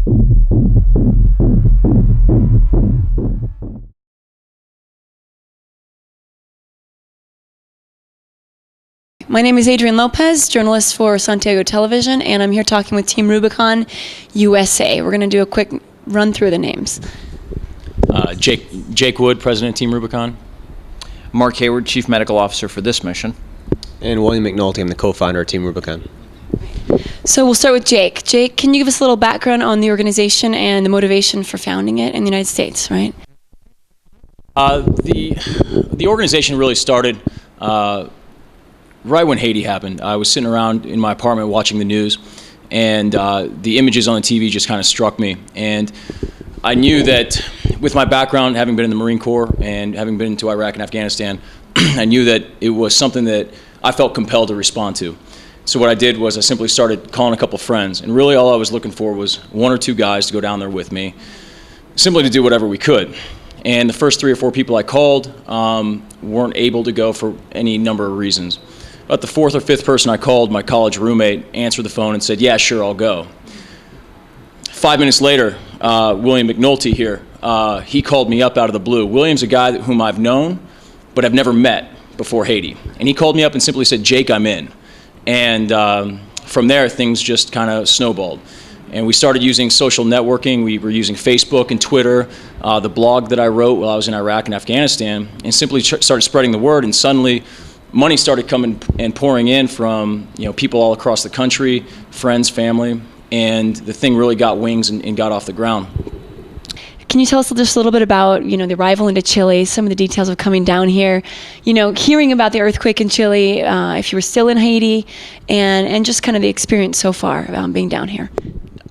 My name is Adrienne Lopez, journalist for Santiago Television, and I'm here talking with Team Rubicon USA. We're going to do a quick run through the names. Jake Wood, President of Team Rubicon. Mark Hayward, Chief Medical Officer for this mission. And William McNulty, I'm the co-founder of Team Rubicon. So we'll start with Jake. Jake, can you give us a little background on the organization and the motivation for founding it in the United States, right? The organization really started right when Haiti happened. I was sitting around in my apartment watching the news, and the images on the TV just kind of struck me. And I knew that with my background, having been in the Marine Corps and having been to Iraq and Afghanistan, I knew that it was something that I felt compelled to respond to. So what I did was I simply started calling a couple friends, and really all I was looking for was one or two guys to go down there with me, simply to do whatever we could. And the first 3 or 4 people I called weren't able to go for any number of reasons. But the 4th or 5th person I called, my college roommate, answered the phone and said, "Yeah, sure, I'll go." 5 minutes later, William McNulty here, he called me up out of the blue. William's a guy whom I've known, but I've never met before Haiti. And he called me up and simply said, "Jake, I'm in." And from there, things just kind of snowballed. And we started using social networking. We were using Facebook and Twitter, the blog that I wrote while I was in Iraq and Afghanistan, and simply started spreading the word. And suddenly, money started coming and pouring in from people all across the country, friends, family, and the thing really got wings and got off the ground. Can you tell us just a little bit about the arrival into Chile, some of the details of coming down here, hearing about the earthquake in Chile, if you were still in Haiti, and just kind of the experience so far being down here?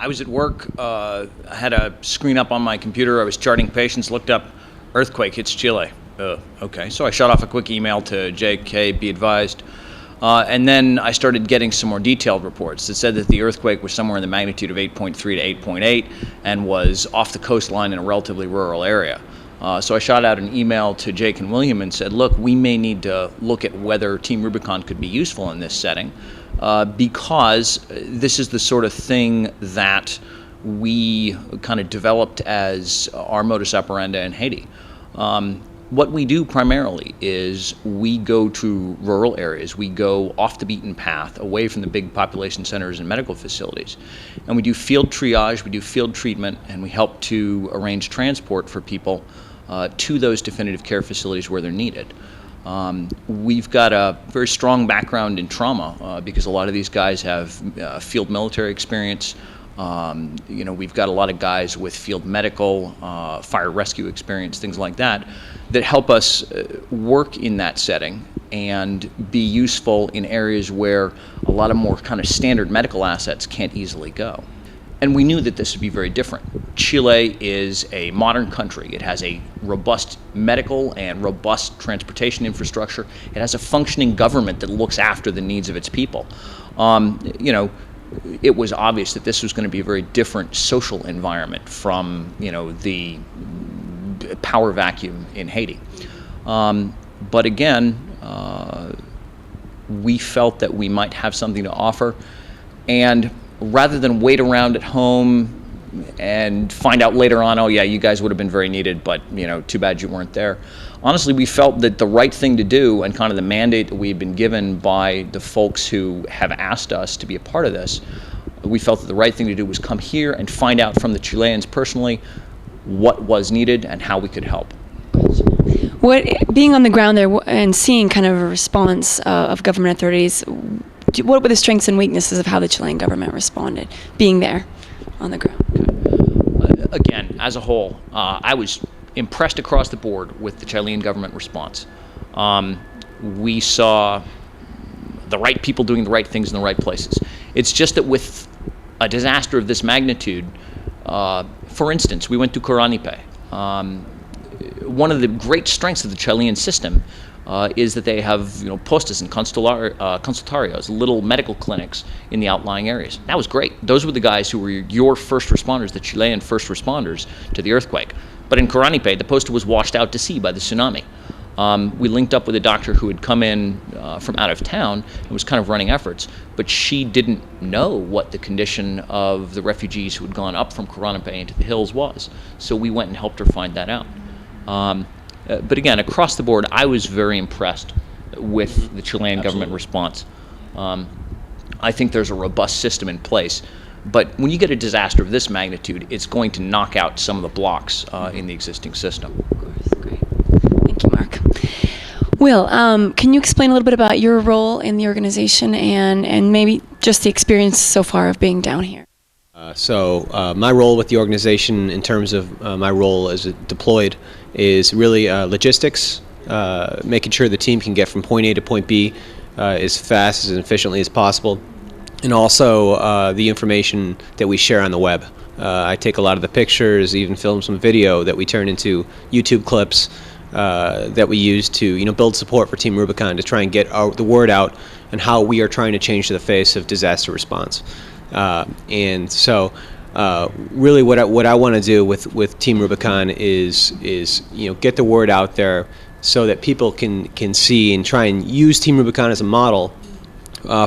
I was at work. I had a screen up on my computer. I was charting patients, looked up, earthquake hits Chile. Okay, so I shot off a quick email to Jake, hey, be advised. And then I started getting some more detailed reports that said that the earthquake was somewhere in the magnitude of 8.3 to 8.8 and was off the coastline in a relatively rural area. So I shot out an email to Jake and William and said, look, we may need to look at whether Team Rubicon could be useful in this setting because this is the sort of thing that we kind of developed as our modus operandi in Haiti. What we do primarily is we go to rural areas, we go off the beaten path, away from the big population centers and medical facilities, and we do field triage, we do field treatment, and we help to arrange transport for people to those definitive care facilities where they're needed. We've got a very strong background in trauma because a lot of these guys have field military experience. We've got a lot of guys with field medical, fire rescue experience, things like that help us work in that setting and be useful in areas where a lot of more kind of standard medical assets can't easily go. And we knew that this would be very different. Chile is a modern country. It has a robust medical and robust transportation infrastructure. It has a functioning government that looks after the needs of its people. It was obvious that this was going to be a very different social environment from, the power vacuum in Haiti. But again, we felt that we might have something to offer, and rather than wait around at home and find out later on, oh yeah, you guys would have been very needed, but too bad you weren't there. Honestly, we felt that the right thing to do, and kind of the mandate that we had been given by the folks who have asked us to be a part of this, we felt that the right thing to do was come here and find out from the Chileans personally what was needed and how we could help. Being on the ground there and seeing kind of a response of government authorities, what were the strengths and weaknesses of how the Chilean government responded, being there on the ground? Again, as a whole, I was impressed across the board with the Chilean government response. We saw the right people doing the right things in the right places. It's just that with a disaster of this magnitude, for instance, we went to Coranipe. One of the great strengths of the Chilean system is that they have postas and consultorios, little medical clinics in the outlying areas. That was great. Those were the guys who were your first responders, the Chilean first responders to the earthquake. But in Coranipe, the posta was washed out to sea by the tsunami. We linked up with a doctor who had come in from out of town and was kind of running efforts, but she didn't know what the condition of the refugees who had gone up from Corona Bay into the hills was. So we went and helped her find that out. But again, across the board, I was very impressed with the Chilean government response. I think there's a robust system in place. But when you get a disaster of this magnitude, it's going to knock out some of the blocks in the existing system. Of course, great. Thank you, Mark. Will, can you explain a little bit about your role in the organization and maybe just the experience so far of being down here? My role with the organization in terms of my role as deployed is really logistics, making sure the team can get from point A to point B as fast and efficiently as possible, and also the information that we share on the web. I take a lot of the pictures, even film some video that we turn into YouTube clips that we use to build support for Team Rubicon to try and get the word out on how we are trying to change the face of disaster response. Really what I want to do with Team Rubicon is get the word out there so that people can see and try and use Team Rubicon as a model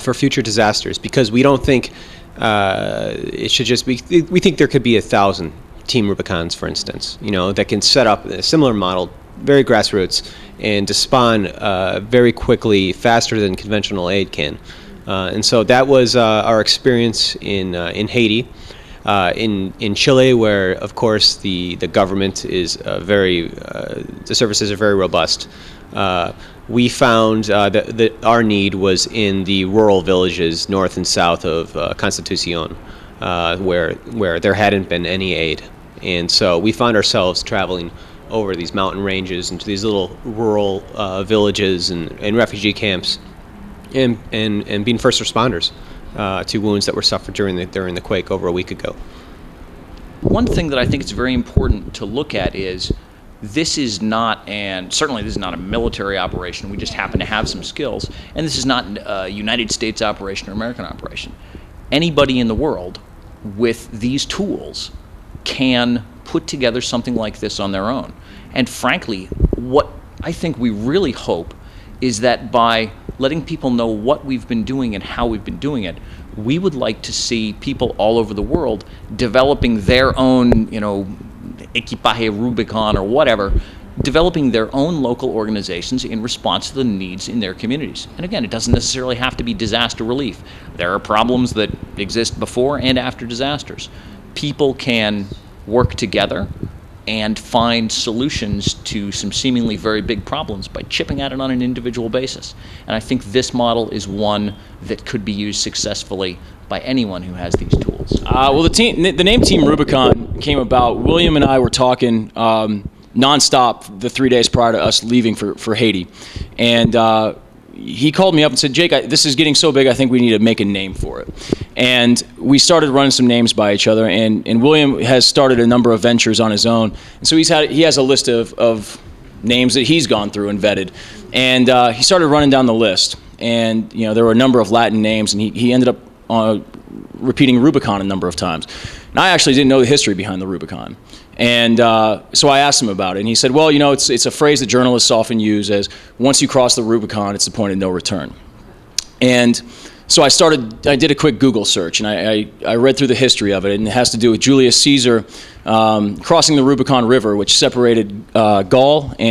for future disasters, because we don't think it should just be, we think there could be 1,000 Team Rubicons, for instance, that can set up a similar model, very grassroots, and to spawn very quickly, faster than conventional aid can. And so that was our experience in Haiti. In Chile, where of course the government is the services are very robust, we found that our need was in the rural villages north and south of Constitucion, where there hadn't been any aid, and so we found ourselves traveling over these mountain ranges into these little rural villages and refugee camps, and being first responders to wounds that were suffered during the quake over a week ago. One thing that I think it's very important to look at is this is not, and certainly this is not a military operation. We just happen to have some skills, and this is not a United States operation or American operation. Anybody in the world with these tools can put together something like this on their own. And frankly, what I think we really hope is that by letting people know what we've been doing and how we've been doing it, we would like to see people all over the world developing their own, Equipaje Rubicon or whatever, developing their own local organizations in response to the needs in their communities. And again, it doesn't necessarily have to be disaster relief. There are problems that exist before and after disasters. People can work together and find solutions to some seemingly very big problems by chipping at it on an individual basis. And I think this model is one that could be used successfully by anyone who has these tools. Well, the name Team Rubicon came about. William and I were talking nonstop the 3 days prior to us leaving for Haiti. And he called me up and said, Jake, this is getting so big, I think we need to make a name for it. And we started running some names by each other, and William has started a number of ventures on his own. And so he has a list of names that he's gone through and vetted. And he started running down the list. And there were a number of Latin names, and he ended up repeating Rubicon a number of times. And I actually didn't know the history behind the Rubicon. And so I asked him about it, and he said, well, it's a phrase that journalists often use as, once you cross the Rubicon, it's the point of no return. And so I did a quick Google search, and I read through the history of it, and it has to do with Julius Caesar crossing the Rubicon River, which separated Gaul and